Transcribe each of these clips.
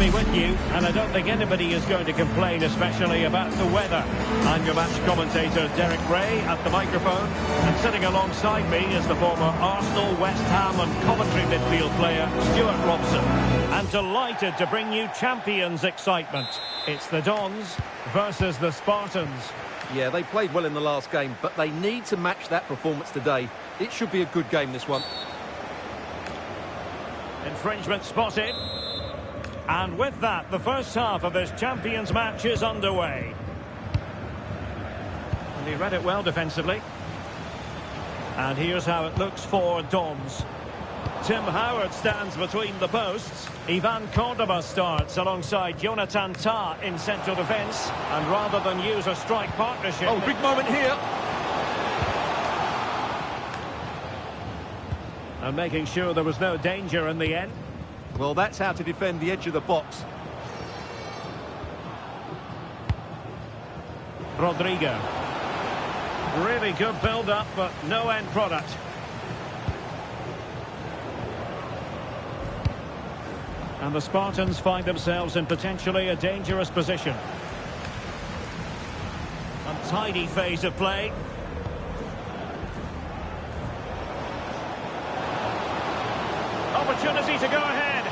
be with you, and I don't think anybody is going to complain, especially about the weather. I'm your match commentator, Derek Ray, at the microphone, and sitting alongside me is the former Arsenal, West Ham and Coventry midfield player, Stuart Robson. And delighted to bring you Champions excitement. It's the Dons versus the Spartans. Yeah, they played well in the last game, but they need to match that performance today. It should be a good game, this one. Infringement spotted. And with that, the first half of this Champions match is underway. And he read it well defensively. And here's how it looks for Dons. Tim Howard stands between the posts. Ivan Cordoba starts alongside Jonathan Tah in central defence. And rather than use a strike partnership... Oh, big moment here. And making sure there was no danger in the end. Well, that's how to defend the edge of the box. Rodrigo. Really good build-up, but no end product. And the Spartans find themselves in potentially a dangerous position. Untidy phase of play. Opportunity to go ahead.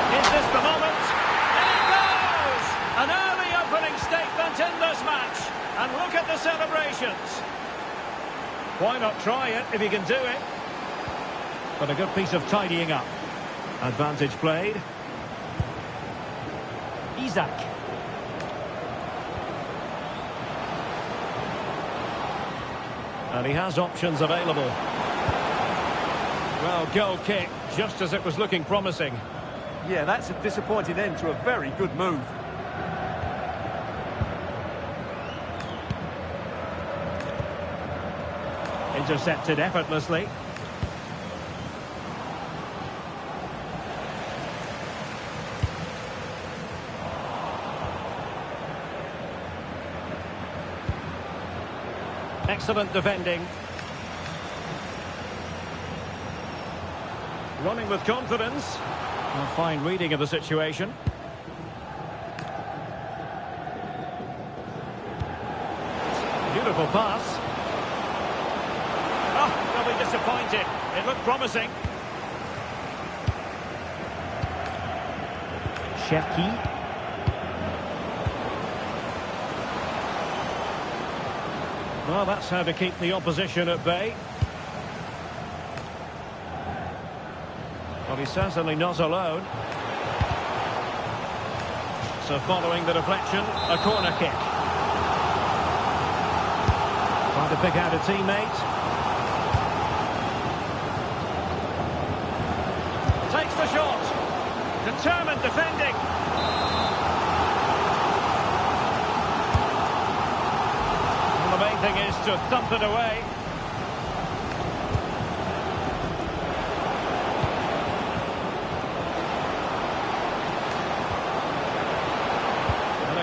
Is this the moment? And it goes! An early opening statement in this match. And look at the celebrations. Why not try it if you can do it? But a good piece of tidying up. Advantage played. Isak. And he has options available. Well, goal kick, just as it was looking promising. Yeah, that's a disappointing end to a very good move. Intercepted effortlessly. Excellent defending. Running with confidence. A fine reading of the situation. Beautiful pass. Oh, they'll be disappointed. It looked promising. Cherki. Well, that's how to keep the opposition at bay. Well, he's certainly not alone. So following the deflection, a corner kick. Trying to pick out a teammate. Takes the shot. Determined defending. Well, the main thing is to thump it away.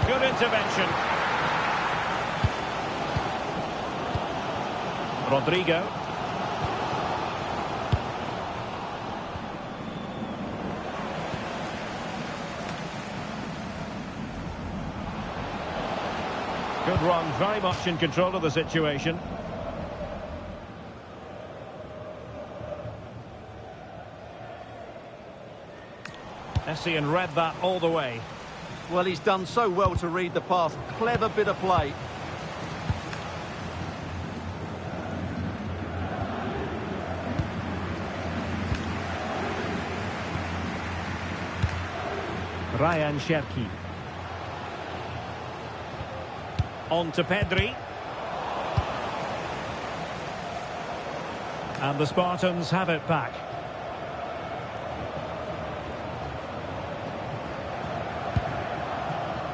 Good intervention. Rodrigo. Good run, very much in control of the situation. Essien read that all the way. Well, he's done so well to read the pass. Clever bit of play. Ryan Cherki. On to Pedri. And the Spartans have it back.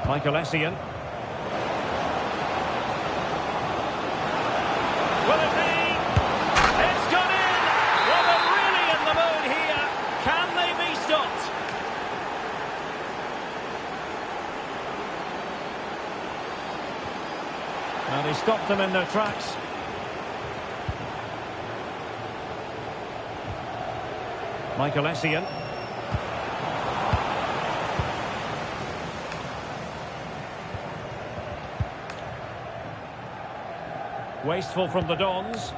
Michael Essien. Will it be? It's gone in! Well, they're really in the mood here. Can they be stopped? And he stopped them in their tracks. Michael Essien. Wasteful from the Dons.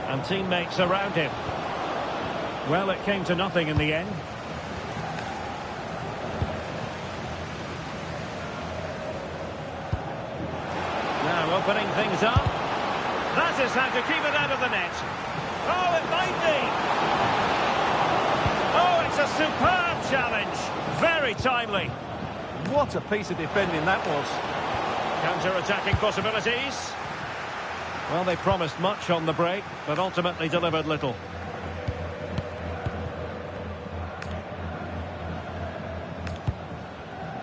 And teammates around him. Well, it came to nothing in the end. Now opening things up. That is how to keep it out of the net. Oh, it might be. Oh, it's a superb challenge. Very timely. What a piece of defending that was. Counter-attacking possibilities. Well, they promised much on the break, but ultimately delivered little.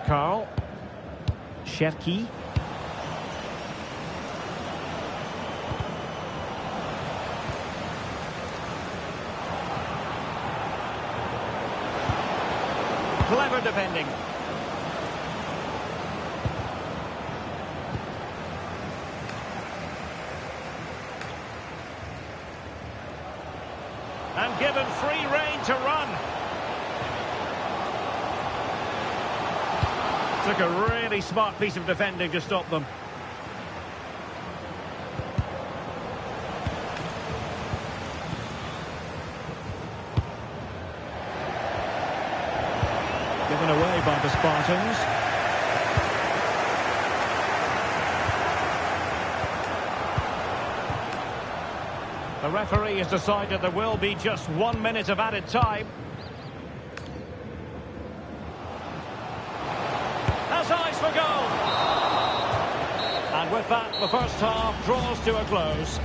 Carl. Cherki. Clever defending. And given free rein to run. Took a really smart piece of defending to stop them. Given away by the Spartans. The referee has decided there will be just 1 minute of added time. Has eyes for goal. And with that, the first half draws to a close.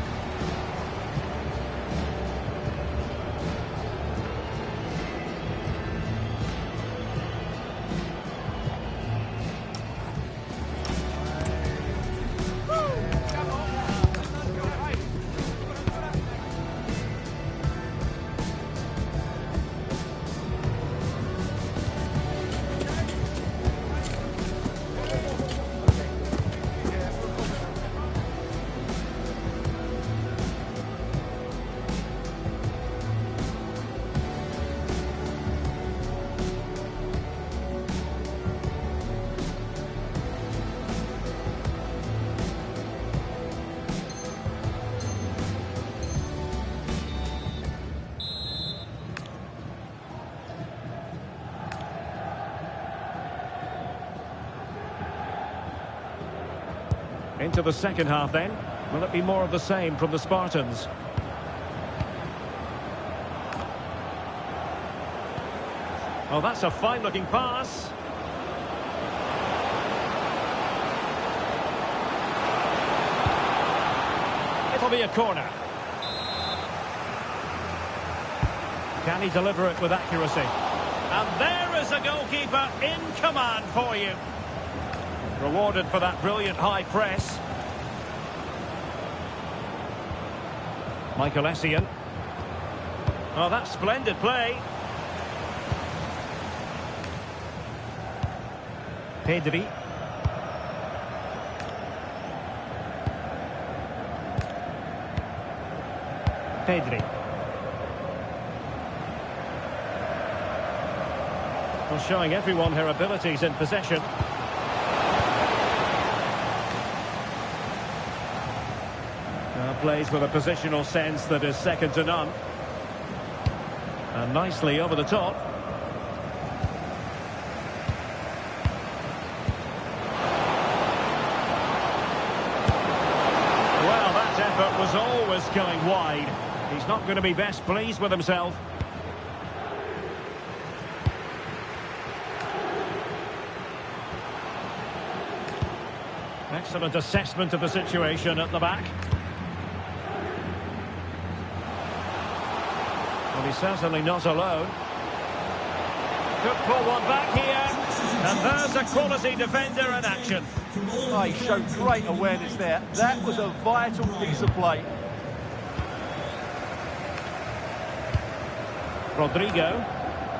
Into the second half then. Will it be more of the same from the Spartans? Oh, that's a fine-looking pass. It'll be a corner. Can he deliver it with accuracy? And there is a goalkeeper in command for you. Rewarded for that brilliant high press. Michael Essien. Oh, that's splendid play. Pedri. Pedri. Well, showing everyone her abilities in possession. Plays with a positional sense that is second to none. And nicely over the top. Well, that effort was always going wide. He's not going to be best pleased with himself. Excellent assessment of the situation at the back. He's certainly not alone. Could pull one back here. And there's a quality defender in action. Oh, he showed great awareness there. That was a vital piece of play. Rodrigo.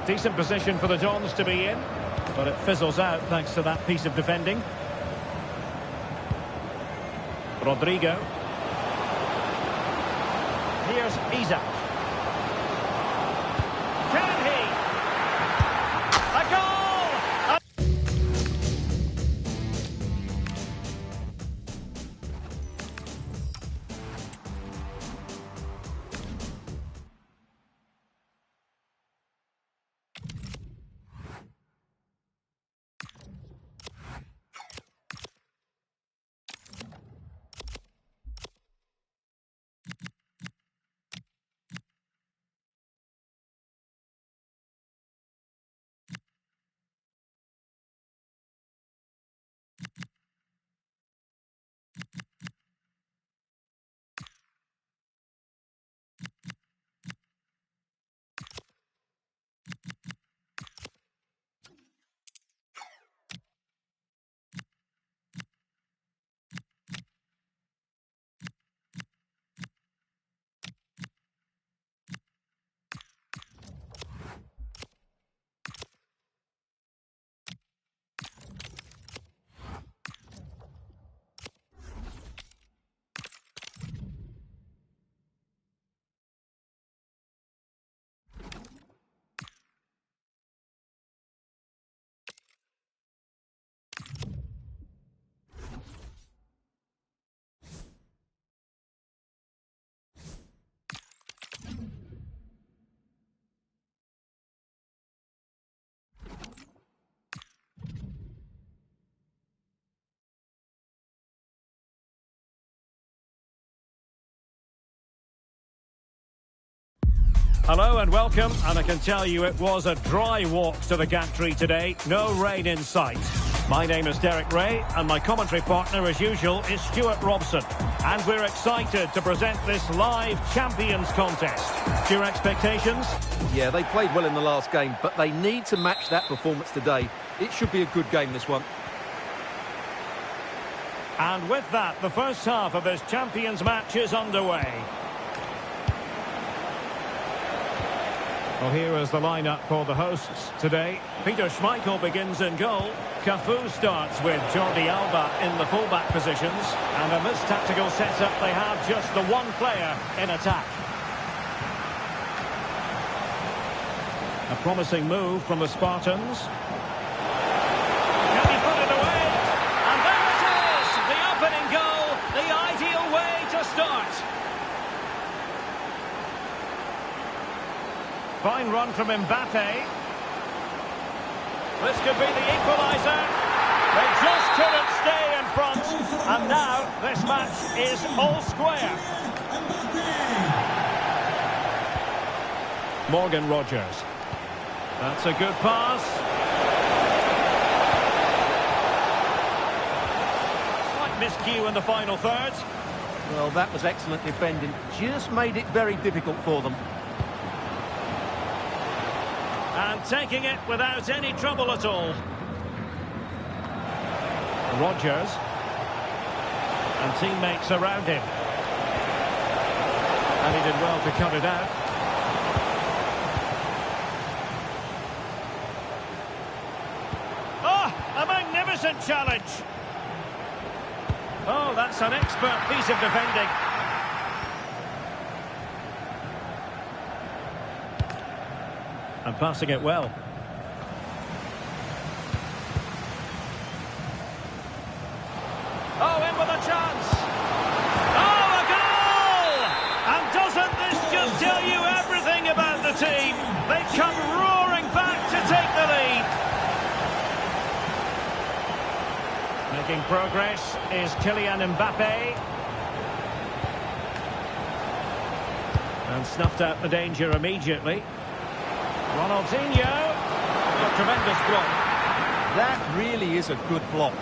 Decent position for the Dons to be in. But it fizzles out thanks to that piece of defending. Rodrigo. Here's Isak. Can he? A goal! Hello and welcome, and I can tell you it was a dry walk to the gantry today. No rain in sight. My name is Derek Ray, and my commentary partner, as usual, is Stuart Robson. And we're excited to present this live Champions contest. To your expectations? Yeah, they played well in the last game, but they need to match that performance today. It should be a good game, this one. And with that, the first half of this Champions match is underway. Well, here is the lineup for the hosts today. Peter Schmeichel begins in goal. Cafu starts with Jordi Alba in the fullback positions. And in this tactical setup, they have just the one player in attack. A promising move from the Spartans. Can he put it away? And there it is! The opening goal, the ideal way to start. Fine run from Mbappe. This could be the equaliser. They just couldn't stay in front. And now this match is all square. Morgan Rogers. That's a good pass. Slight miscue in the final third. Well, that was excellent defending. Just made it very difficult for them. And taking it without any trouble at all. Rogers. And teammates around him. And he did well to cut it out. Oh, a magnificent challenge. Oh, that's an expert piece of defending. And passing it well. Oh, in with a chance. Oh, a goal! And doesn't this just tell you everything about the team? They come roaring back to take the lead. Making progress is Kylian Mbappe. And snuffed out the danger immediately. Ronaldinho, a tremendous block. That really is a good block.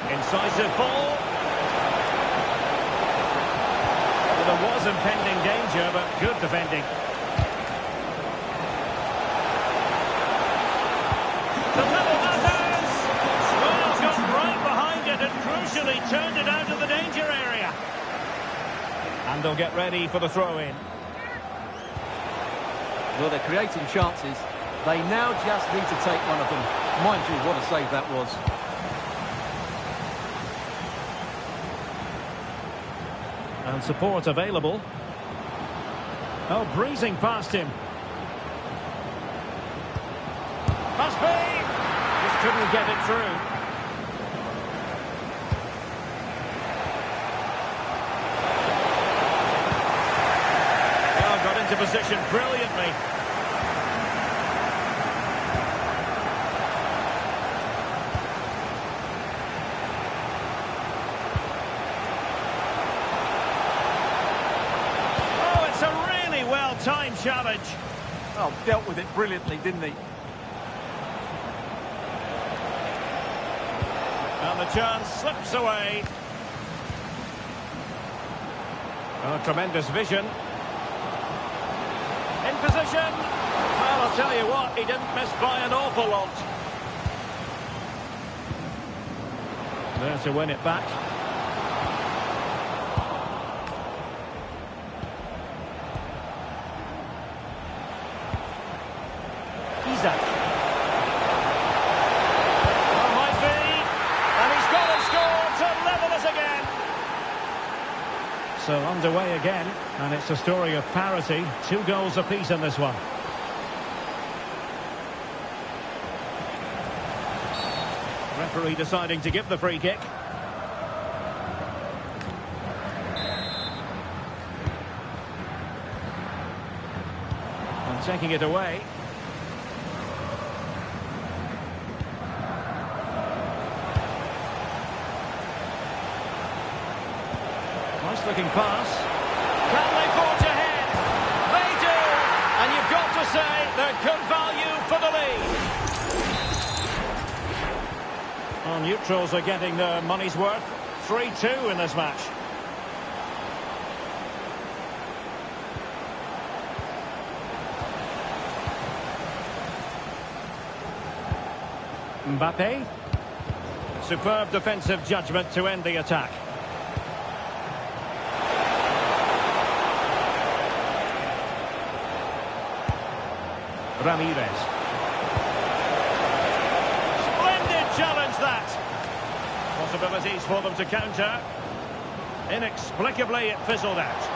Incisive ball. Well, there was impending danger, but good defending. The level matters. Well, got right behind it and crucially turned it out of the danger area. And they'll get ready for the throw-in. Well, they're creating chances. They now just need to take one of them. Mind you, what a save that was. And support available. Oh, breezing past him. Must be! Just couldn't get it through. Well, got into position brilliantly. Time challenge. Oh, dealt with it brilliantly, didn't he? And the chance slips away. Oh, tremendous vision. In position. Well, I'll tell you what, he didn't miss by an awful lot. There to win it back. So underway again, and it's a story of parity. 2 goals apiece in this one. Referee deciding to give the free kick. And taking it away. Nice looking pass. Can they forge ahead? Well, neutrals are getting their money's worth. 3-2 in this match. Mbappe. Superb defensive judgment to end the attack. Ramirez. Splendid challenge that. Possibilities for them to counter. Inexplicably it fizzled out.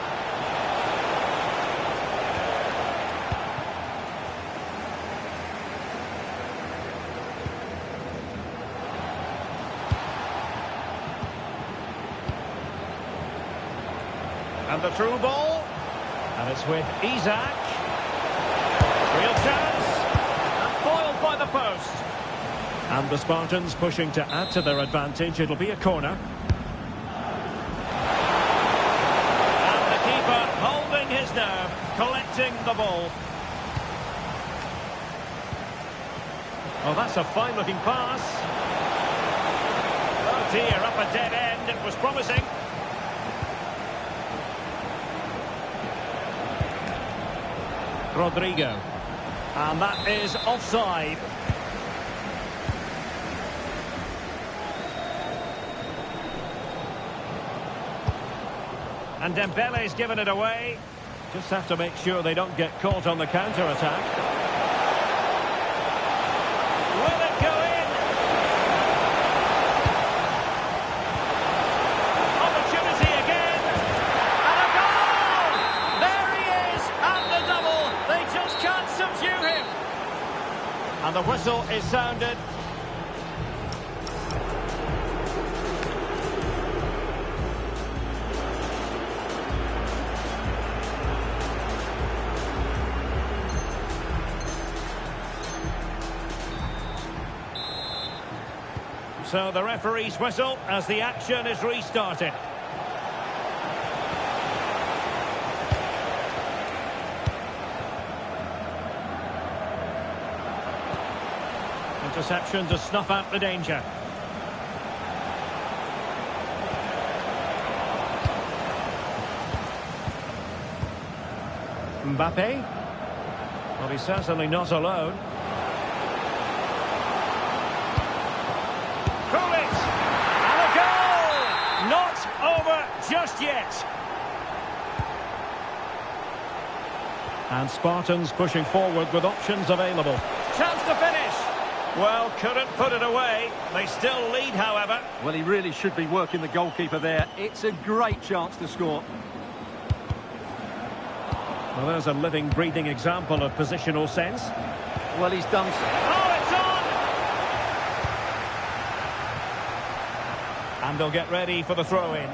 And the through ball. And it's with Isaac. Real chance. And foiled by the post. And the Spartans pushing to add to their advantage. It'll be a corner. And the keeper holding his nerve, collecting the ball. Oh, that's a fine-looking pass. Oh dear, up a dead end. It was promising. Rodrigo. And that is offside. And Dembele's given it away. Just have to make sure they don't get caught on the counter-attack. Will it go in? Opportunity again. And a goal! There he is, and the double. They just can't subdue him. And the whistle is sounded. So the referee's whistle as the action is restarted. Interception to snuff out the danger. Mbappe. Well, he's certainly not alone. Not over just yet. And Spartans pushing forward with options available. Chance to finish. Well, couldn't put it away. They still lead, however. Well, he really should be working the goalkeeper there. It's a great chance to score. Well, there's a living, breathing example of positional sense. Well, he's done so. Oh, it's on! And they'll get ready for the throw-in.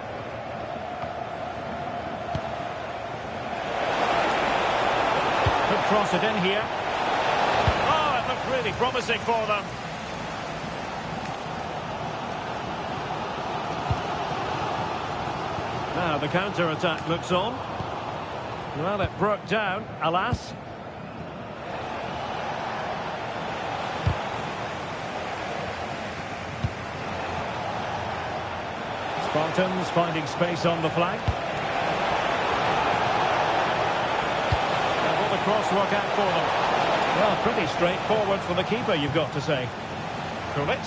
Could cross it in here. Oh, it looked really promising for them. Now the counter-attack looks on. Well, it broke down, alas. Spartans finding space on the flank. And will the cross work out for them? Well, pretty straightforward for the keeper, you've got to say. Kurlit.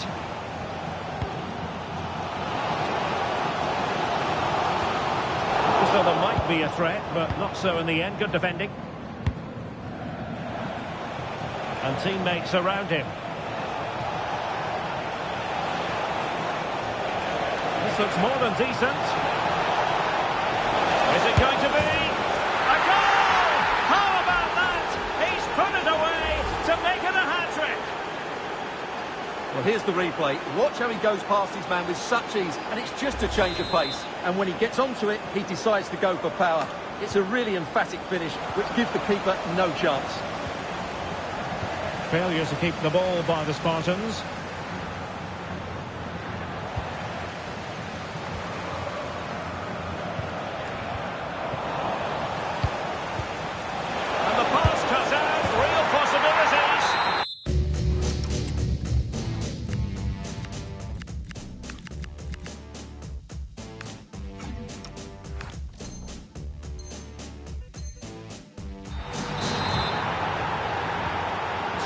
So there might be a threat, but not so in the end. Good defending. And teammates around him. Looks more than decent. Is it going to be a goal? How about that? He's put it away to make it a hat-trick. Well, here's the replay. Watch how he goes past his man with such ease, and it's just a change of pace. And when he gets onto it, he decides to go for power. It's a really emphatic finish, which gives the keeper no chance. Failure to keep the ball by the Spartans.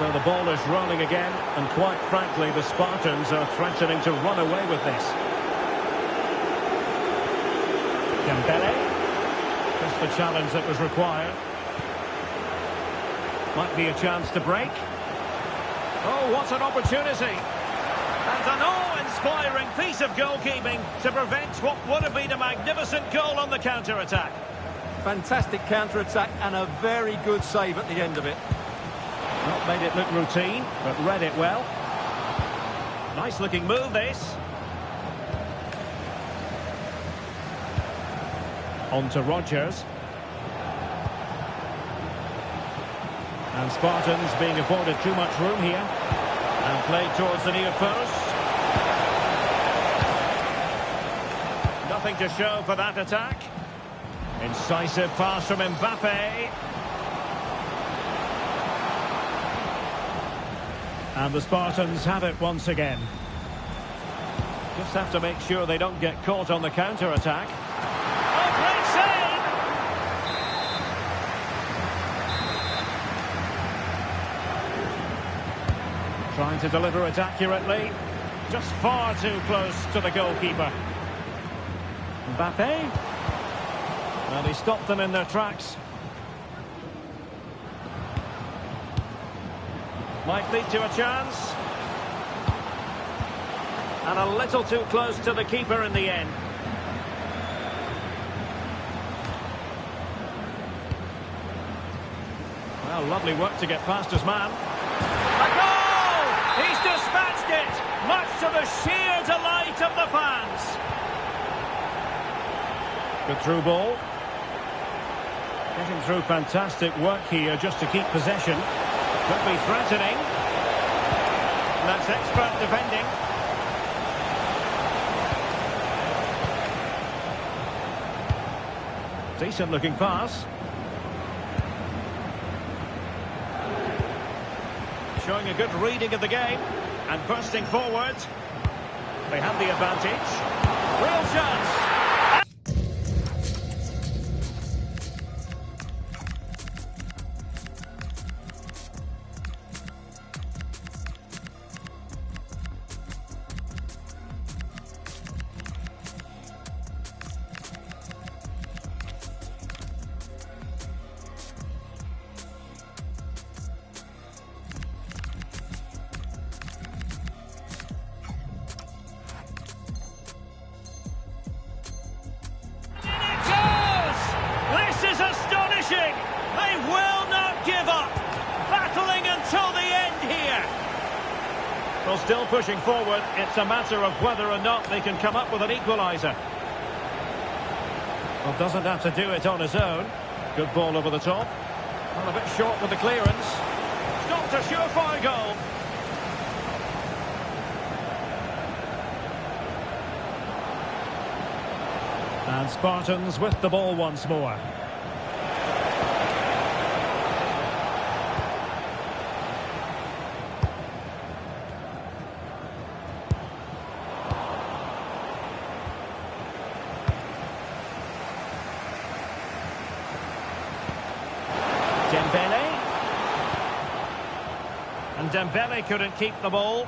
So the ball is rolling again, and quite frankly, the Spartans are threatening to run away with this. Dembele. Just the challenge that was required. Might be a chance to break. Oh, what an opportunity. And an awe-inspiring piece of goalkeeping to prevent what would have been a magnificent goal on the counter-attack. Fantastic counter-attack and a very good save at the end of it. Not made it look routine, but read it well. Nice looking move, this. On to Rodgers. And Spartans being afforded too much room here. And played towards the near post. Nothing to show for that attack. Incisive pass from Mbappe. And the Spartans have it once again. Just have to make sure they don't get caught on the counter-attack. Oh, great save! Trying to deliver it accurately. Just far too close to the goalkeeper. Mbappe. And he stopped them in their tracks. Might lead to a chance. And a little too close to the keeper in the end. Well, lovely work to get past his man. A goal! He's dispatched it, much to the sheer delight of the fans. Good through ball. Getting through fantastic work here just to keep possession. Could be threatening. That's expert defending. Decent looking pass. Showing a good reading of the game. And bursting forward. They have the advantage. Real chance. They will not give up. Battling until the end here. Well, still pushing forward. It's a matter of whether or not they can come up with an equaliser. Well, doesn't have to do it on his own. Good ball over the top. Well, a bit short with the clearance. Stopped a surefire goal. And Spartans with the ball once more. Dembele. And Dembele couldn't keep the ball.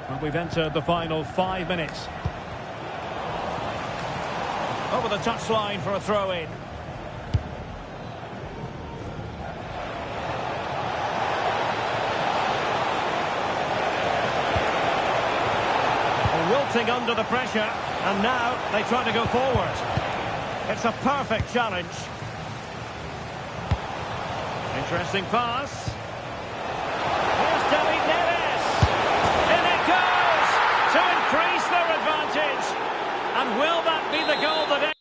Well, we've entered the final 5 minutes. Over the touchline for a throw-in. Wilting under the pressure, and now they try to go forward. It's a perfect challenge. Interesting pass. Here's David Neres. In it goes to increase their advantage. And will that be the goal that...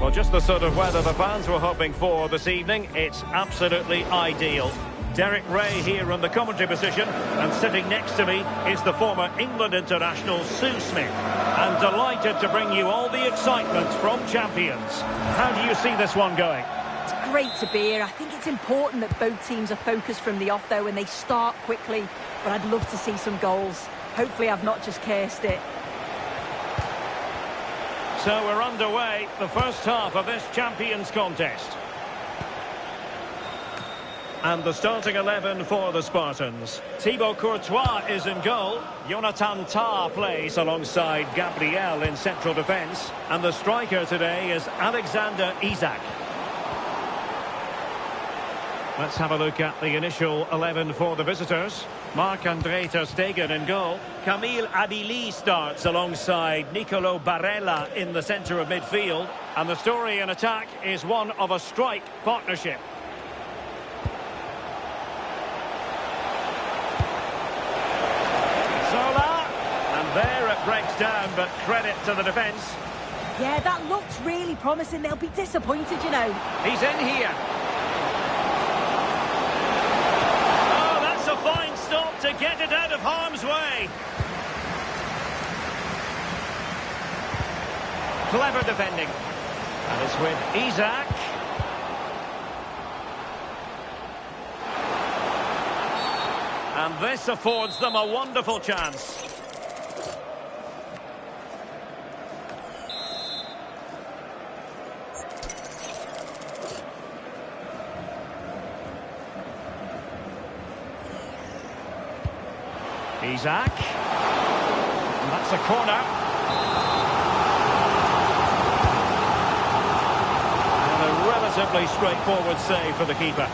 Well, just the sort of weather the fans were hoping for this evening. It's absolutely ideal. Derek Ray here in the commentary position, and sitting next to me is the former England international Sue Smith. And delighted to bring you all the excitement from champions. How do you see this one going? It's great to be here. I think it's important that both teams are focused from the off, though, and they start quickly. But I'd love to see some goals. Hopefully I've not just cursed it. So we're underway, the first half of this Champions contest. And the starting 11 for the Spartans. Thibaut Courtois is in goal. Jonathan Tah plays alongside Gabriel in central defence. And the striker today is Alexander Isak. Let's have a look at the initial 11 for the visitors. Marc-André ter Stegen in goal. Camille Adili starts alongside Nicolo Barella in the centre of midfield. And the story in attack is one of a strike partnership. Zola, and there it breaks down, but credit to the defence. Yeah, that looks really promising. They'll be disappointed, you know. He's in here. Fine stop to get it out of harm's way. Clever defending. And it's with Isak. And this affords them a wonderful chance. Isak. And that's a corner. And a relatively straightforward save for the keeper.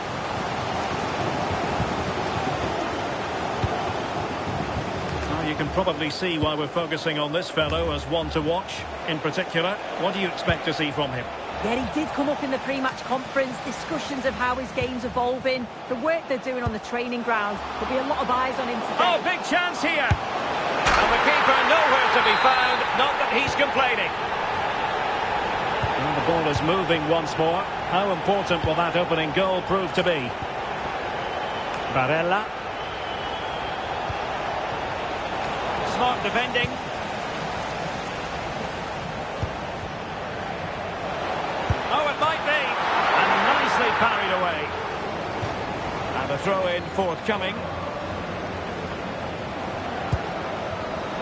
Now you can probably see why we're focusing on this fellow as one to watch. In particular, what do you expect to see from him? Yeah, he did come up in the pre-match conference, discussions of how his game's evolving, the work they're doing on the training ground. There'll be a lot of eyes on him today. Oh, big chance here! And the keeper nowhere to be found, not that he's complaining. And the ball is moving once more. How important will that opening goal prove to be? Barella. Smart defending. Oh, it might be. And nicely parried away. And a throw-in forthcoming.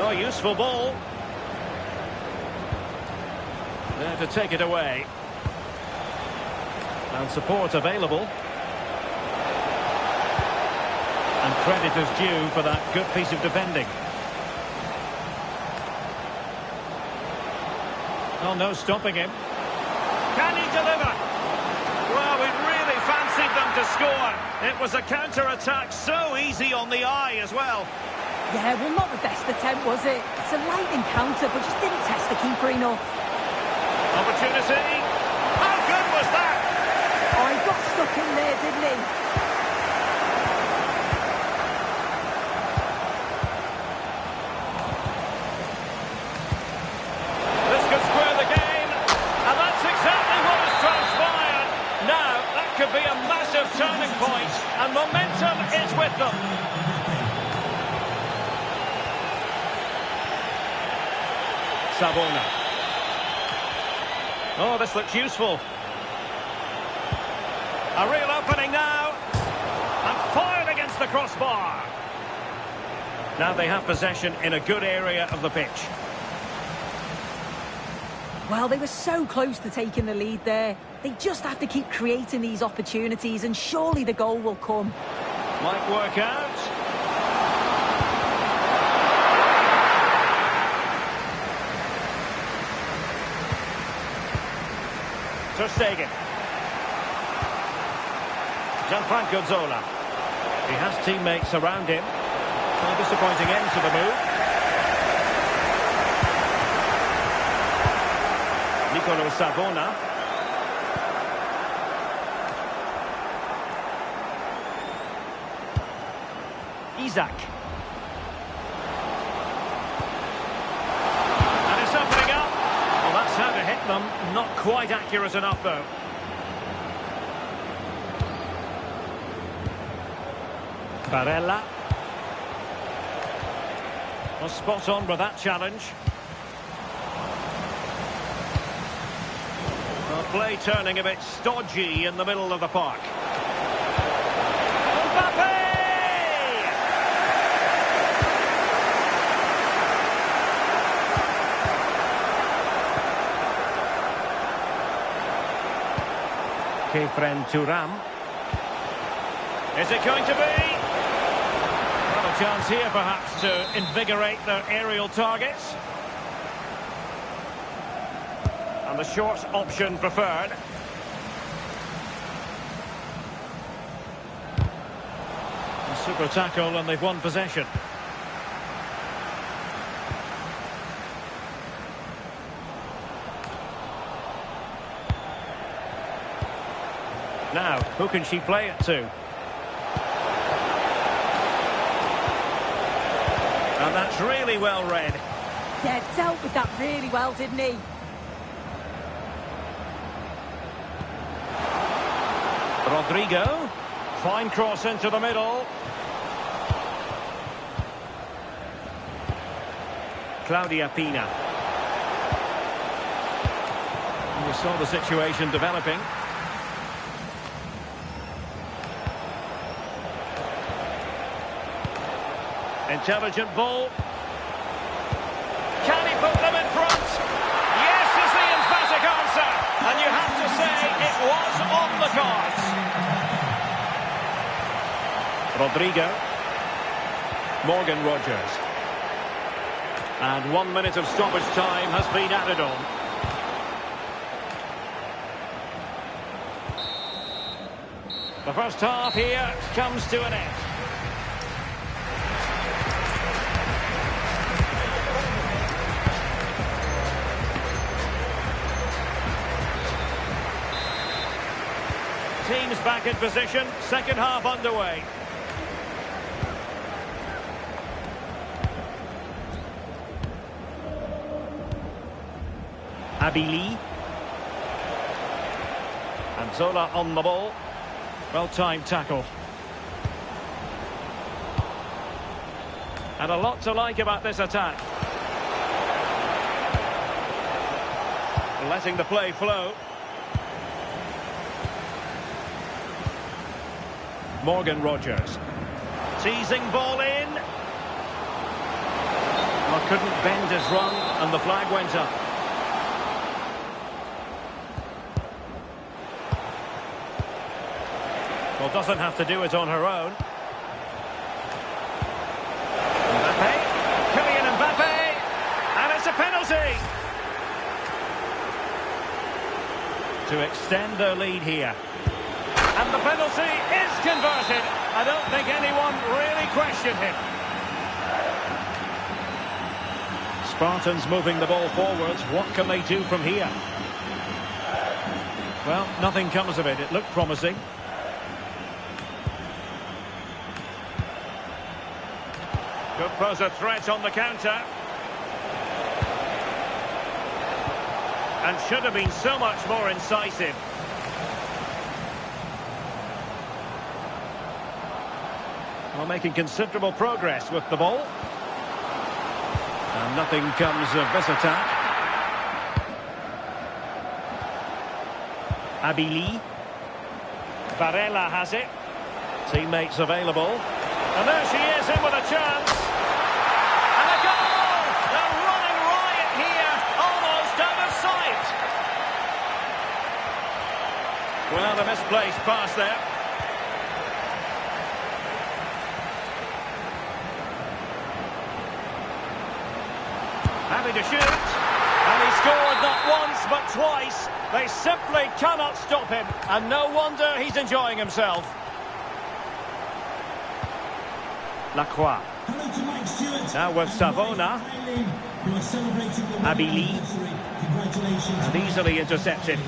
Oh, useful ball. There to take it away. And support available. And credit is due for that good piece of defending. Oh, no stopping him. Can he deliver? Well, we really fancied them to score. It was a counter-attack so easy on the eye as well. Yeah, well, not the best attempt, was it? It's a lightning counter, but just didn't test the keeper enough. Opportunity. How good was that? Oh, he got stuck in there, didn't he? This could square the game, and that's exactly what has transpired. Now, that could be a massive turning point, and momentum is with them. Savona. Oh, this looks useful. A real opening now. And fired against the crossbar. Now they have possession in a good area of the pitch. Well, they were so close to taking the lead there. They just have to keep creating these opportunities, and surely the goal will come. Might work out. Ter Stegen. Gianfranco Zola. He has teammates around him. A disappointing end to the move. Nicolo Savona. Isak. And it's opening up. Well, that's how to hit them. Not quite accurate enough, though. Barella. Well, spot on with that challenge. Well, play turning a bit stodgy in the middle of the park. Mbappe! TW2. Is it going to be? Well, a chance here perhaps to invigorate their aerial targets. And the short option preferred. A super tackle and they've won possession. Now, who can she play it to? And that's really well read. Yeah, dealt with that really well, didn't he? Rodrigo. Fine cross into the middle. Claudia Pina. And you saw the situation developing. Intelligent ball. Can he put them in front? Yes is the emphatic answer. And you have to say it was on the cards. Rodrigo. Morgan Rogers. And 1 minute of stoppage time has been added on. The first half here comes to an end. Teams back in position, second half underway. Abili. And Zola on the ball. Well-timed tackle. And a lot to like about this attack. Letting the play flow. Morgan Rogers. Teasing ball in. Well, couldn't bend his run and the flag went up. Well, doesn't have to do it on her own. Mbappe. Kylian Mbappe. And it's a penalty. To extend their lead here. And the penalty is converted. I don't think anyone really questioned him. Spartans moving the ball forwards. What can they do from here? Well, nothing comes of it. It looked promising. Could pose a threat on the counter. And should have been so much more incisive. Well, making considerable progress with the ball. And nothing comes of this attack. Abili. Barella has it. Teammates available. And there she is, in with a chance. And a goal! They're running riot here, almost out of sight. Well, a misplaced pass there. Happy to shoot. And he scored not once, but twice. They simply cannot stop him. And no wonder he's enjoying himself. Lacroix. Now with Savona. Abili. And easily intercepted.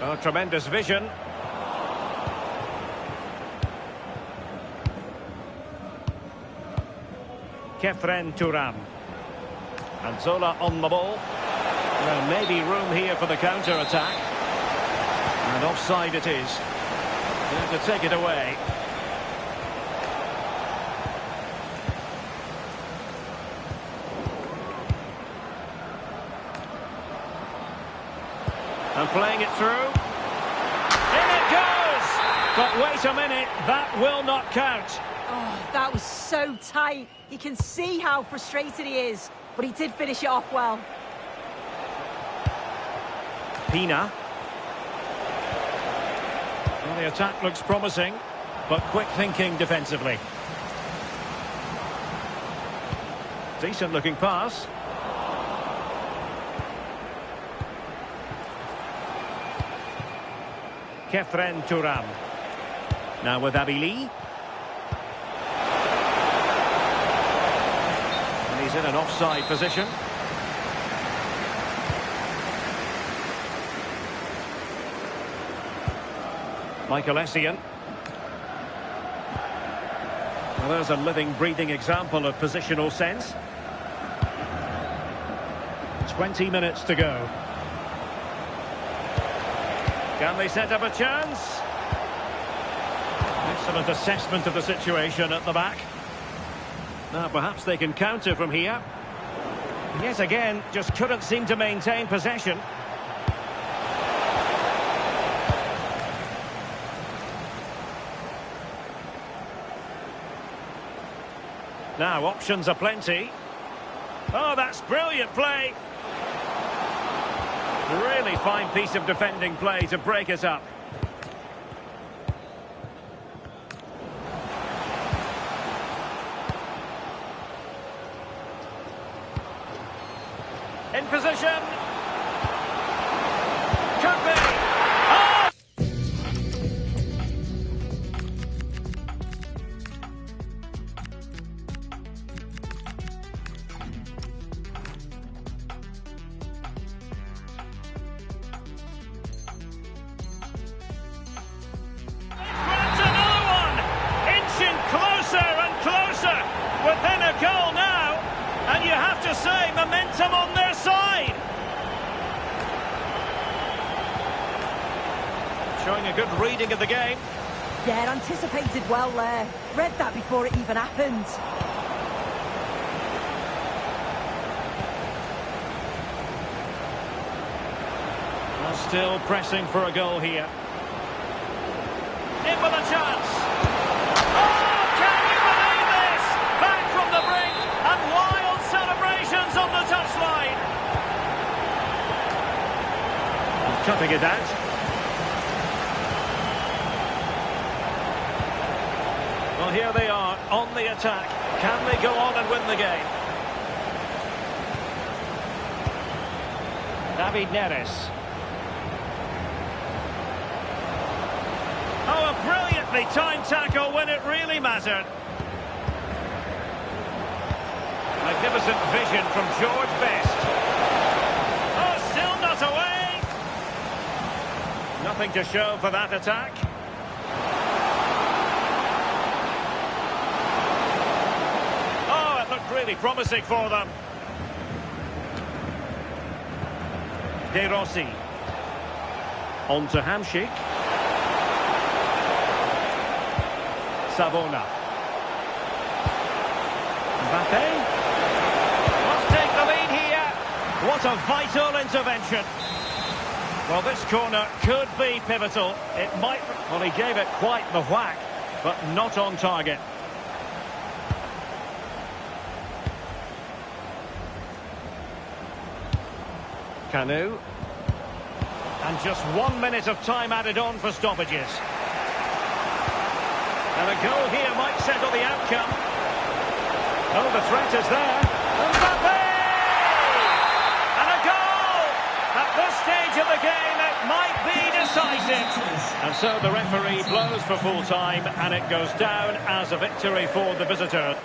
Oh, tremendous vision. TW2. And Zola on the ball. Well, maybe room here for the counter-attack. And offside it is. They have to take it away. And playing it through. In it goes! But wait a minute, that will not count. Oh, that was so tight. You can see how frustrated he is, but he did finish it off well. Pina. Well, the attack looks promising, but quick thinking defensively. Decent looking pass. Kefren Turam. Now with Abili. And he's in an offside position. Michael Essien. Well, there's a living, breathing example of positional sense. 20 minutes to go. Can they set up a chance? Excellent assessment of the situation at the back. Now perhaps they can counter from here. Yes, again, just couldn't seem to maintain possession. Now options are plenty. Oh, that's brilliant play. Really fine piece of defending play to break it up. In position. Could be. Oh! Within a goal now, and you have to say momentum on their side. Showing a good reading of the game. Yeah, anticipated well there. Read that before it even happened. Well, still pressing for a goal here. In with a chance. On the touchline. Cutting it out. Well, here they are on the attack. Can they go on and win the game? David Neres. Oh, a brilliantly timed tackle when it really mattered. Magnificent vision from George Best. Oh, still not away. Nothing to show for that attack. Oh, it looked really promising for them. De Rossi. On to Hamšík. Savona. Mbappe. What a vital intervention. Well, this corner could be pivotal. It might... Well, he gave it quite the whack, but not on target. Canu. And just 1 minute of time added on for stoppages. And a goal here might settle the outcome. Oh, the threat is there. Mbappe! At this stage of the game, it might be decisive. And so the referee blows for full time, and it goes down as a victory for the visitor.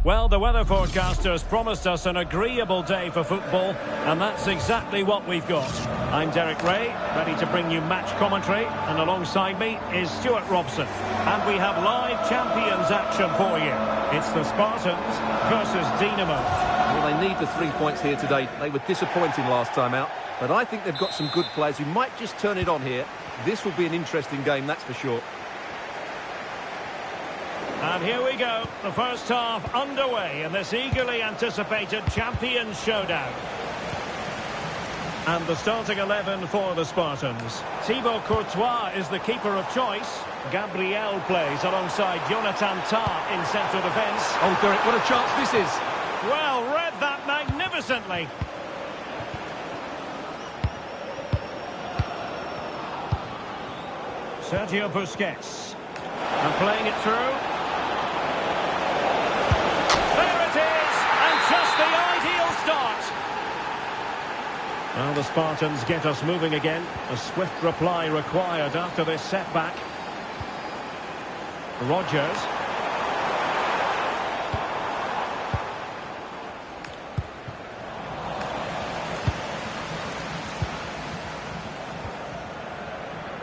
Well, the weather forecasters promised us an agreeable day for football, and that's exactly what we've got. I'm Derek Ray, ready to bring you match commentary, and alongside me is Stuart Robson. And we have live champions action for you. It's the Spartans versus Dynamo. Well, they need the 3 points here today. They were disappointing last time out, but I think they've got some good players who might just turn it on here. This will be an interesting game, that's for sure. And here we go, the first half underway in this eagerly anticipated Champions Showdown. And the starting 11 for the Spartans. Thibaut Courtois is the keeper of choice. Gabriel plays alongside Jonathan Tah in central defence. Oh, Derek, what a chance this is. Well, read that magnificently. Sergio Busquets. And playing it through. Just the ideal start. Well, the Spartans get us moving again. A swift reply required after this setback. Rogers.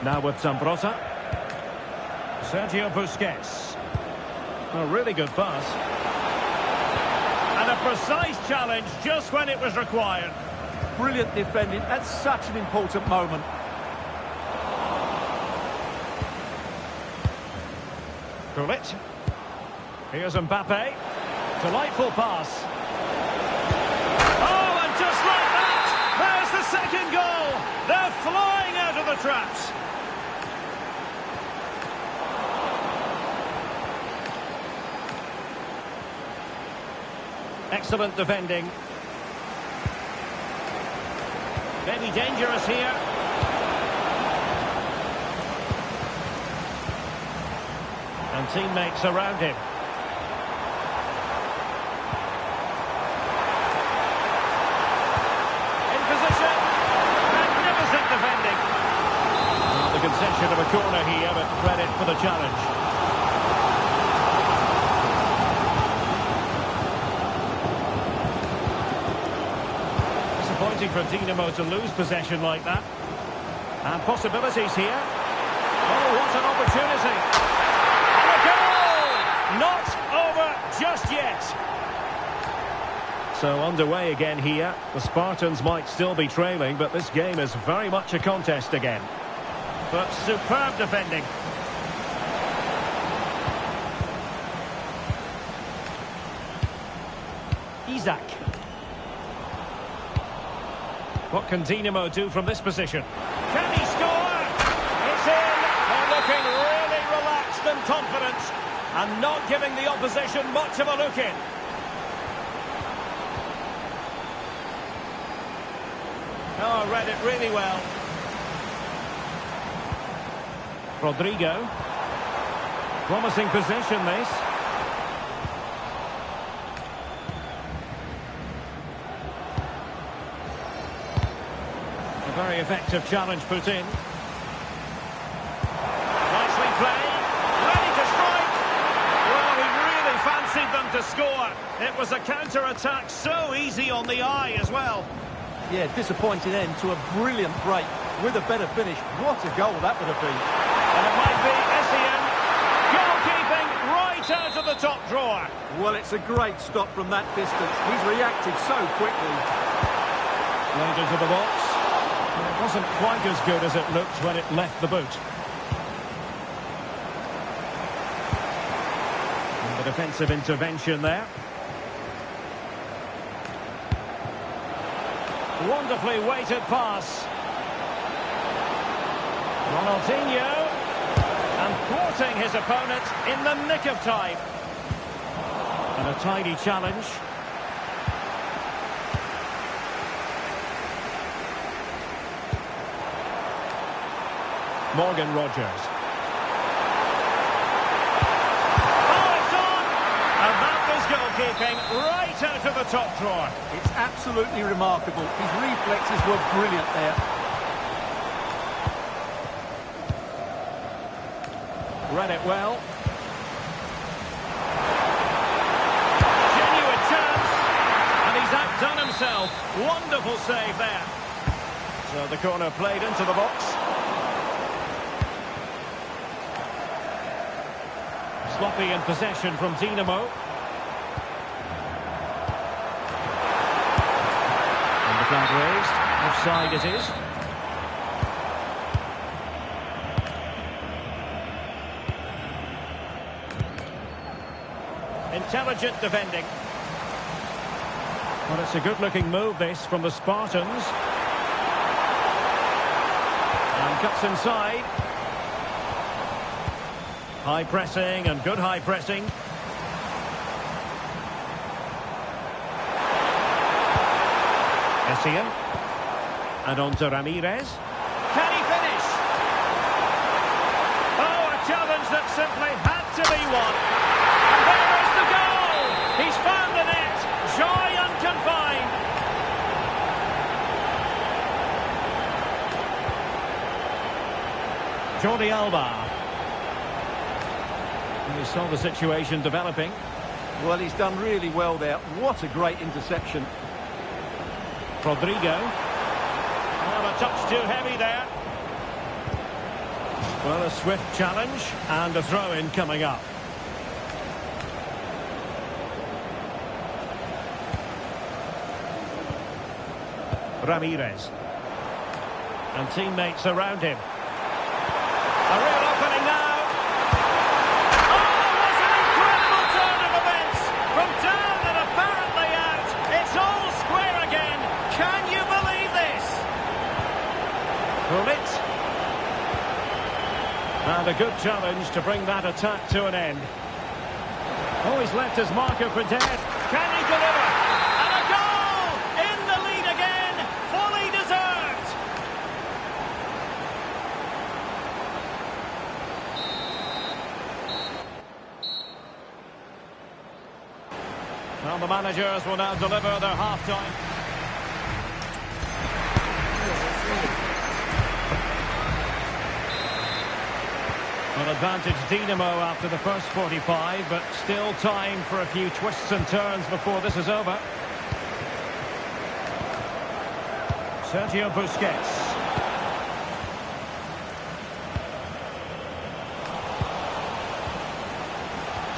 Now with Zambrotta. Sergio Busquets. A really good pass. And a precise challenge just when it was required. Brilliant defending at such an important moment. Gullit. Here's Mbappe. Delightful pass. Oh, and just like that, there's the second goal. They're flying out of the traps. Excellent defending. Maybe dangerous here. And teammates around him. In position. Magnificent defending. Well, the concession of a corner here, but credit for the challenge. Disappointing for Dynamo to lose possession like that. And possibilities here. Oh, what an opportunity. And a goal! Not over just yet. So underway again here. The Spartans might still be trailing, but this game is very much a contest again. But superb defending. Isaac. What can Dynamo do from this position? Can he score? It's in. They're looking really relaxed and confident and not giving the opposition much of a look in. Oh, read it really well. Rodrigo. Promising possession, this. Very effective challenge put in. Nicely played. Ready to strike. Well, he really fancied them to score. It was a counter-attack so easy on the eye as well. Yeah, disappointing end to a brilliant break. With a better finish, what a goal that would have been. And it might be Essien. Goalkeeping right out of the top drawer. Well, it's a great stop from that distance. He's reacted so quickly. Played into the box. It wasn't quite as good as it looked when it left the boot. And the defensive intervention there. Wonderfully weighted pass. Ronaldinho. And thwarting his opponent in the nick of time. And a tidy challenge. Morgan Rogers. Oh, it's on! And that was goalkeeping right out of the top drawer. It's absolutely remarkable. His reflexes were brilliant there. Read it well. himself. Wonderful save there. So the corner played into the box. Sloppy in possession from Dinamo. And the flag raised. Offside it is. Intelligent defending. Well, it's a good-looking move, this, from the Spartans. And cuts inside. High pressing and good high pressing. Essien. And on to Ramirez. Can he finish? Oh, a challenge that simply had to be won. And there is the goal! He's found the net. Joy unconfined. Jordi Alba. You saw the situation developing. Well, he's done really well there. What a great interception. Rodrigo. Oh, a touch too heavy there. Well, a swift challenge and a throw-in coming up. Ramirez. And teammates around him. A real opening now. Oh, what an incredible turn of events! From down and apparently out, it's all square again. Can you believe this? Bullet. And a good challenge to bring that attack to an end. Oh, he's left his marker for dead. Can he deliver? And a goal! In the lead again, fully deserved. Well, the managers will now deliver their half-time. An advantage Dinamo after the first 45, but still time for a few twists and turns before this is over. Sergio Busquets.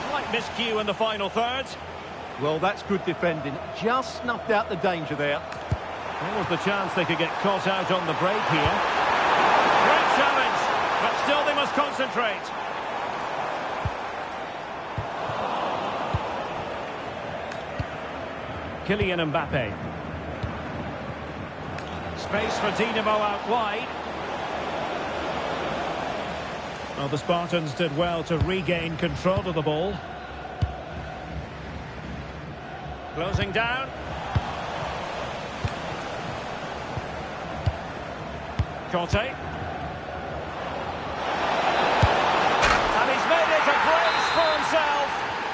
Slight miscue in the final third. Well, that's good defending. Just snuffed out the danger there. There was the chance they could get caught out on the break here. Great challenge, but still they must concentrate. Kylian Mbappe. Space for Dinamo out wide. Well, the Spartans did well to regain control of the ball. Closing down. Conte. And he's made it a brace for himself.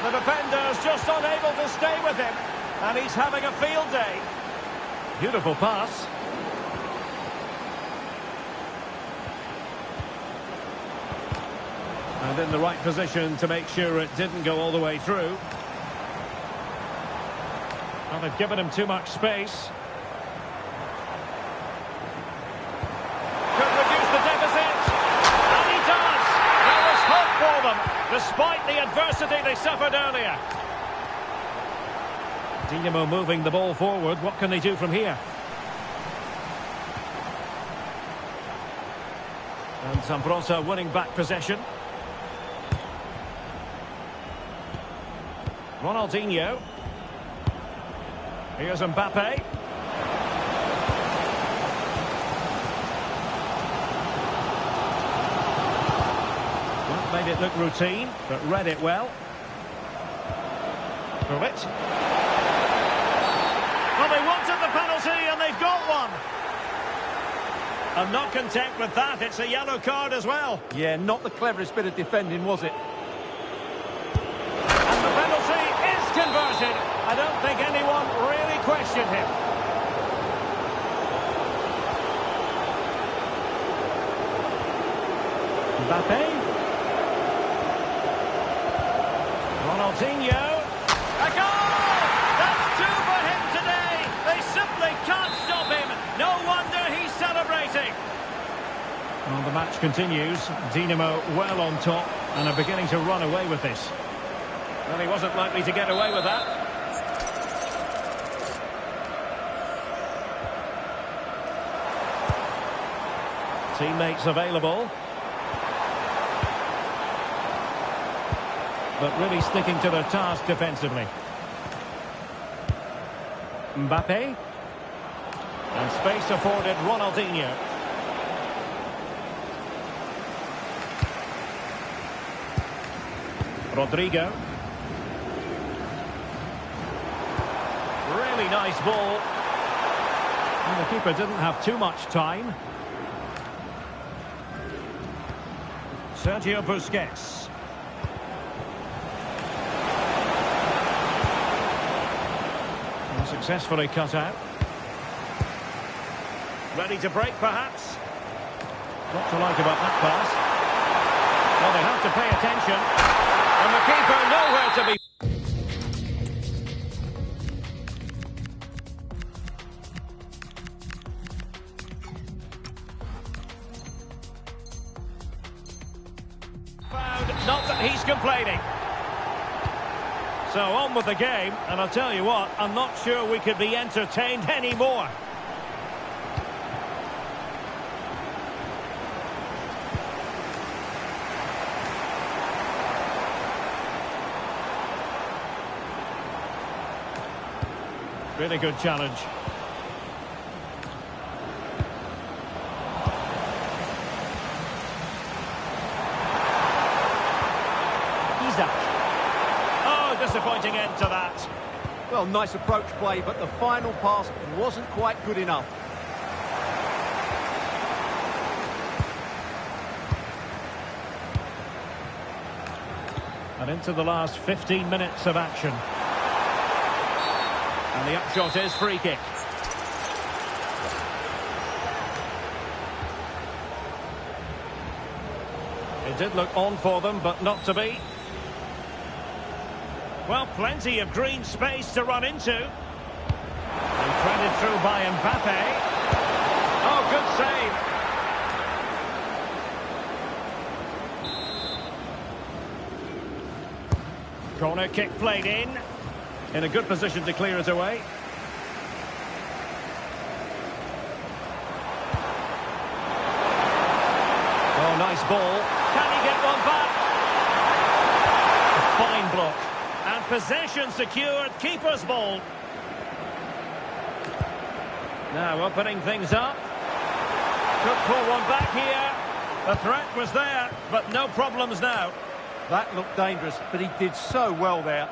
The defender's just unable to stay with him. And he's having a field day. Beautiful pass. And in the right position to make sure it didn't go all the way through. Well, they've given him too much space. Could reduce the deficit. And he does. There was hope for them, despite the adversity they suffered earlier. Dinamo moving the ball forward. What can they do from here? And Zambrotta winning back possession. Ronaldinho. Here's Mbappe. Well, made it look routine, but read it well. Bullet. Well, they wanted the penalty, and they've got one. And not content with that, it's a yellow card as well. Yeah, not the cleverest bit of defending, was it? And the penalty is converted. I don't think anyone really questioned him. Mbappe. Ronaldinho. A goal! That's two for him today. They simply the match continues. Dinamo well on top and are beginning to run away with this. Well, he wasn't likely to get away with that. Teammates available. But really sticking to their task defensively. Mbappe. And space afforded Ronaldinho. Rodrigo. Really nice ball. And the keeper didn't have too much time. Sergio Busquets. And successfully cut out. Ready to break, perhaps. What to like about that pass? Well, they have to pay attention. And the keeper nowhere to be. Found, not that he's complaining. So on with the game, and I'll tell you what, I'm not sure we could be entertained anymore. Really good challenge. Isaac. Oh, disappointing end to that. Well, nice approach play, but the final pass wasn't quite good enough. And into the last 15 minutes of action. And the upshot is free kick. It did look on for them, but not to be. Well, plenty of green space to run into. And threaded through by Mbappe. Oh, good save. Corner kick played in a good position to clear it away. Oh, nice ball. Can he get one back? A fine block. And possession secured. Keeper's ball. Now opening things up. Could pull one back here. The threat was there, but no problems now. That looked dangerous, but he did so well there.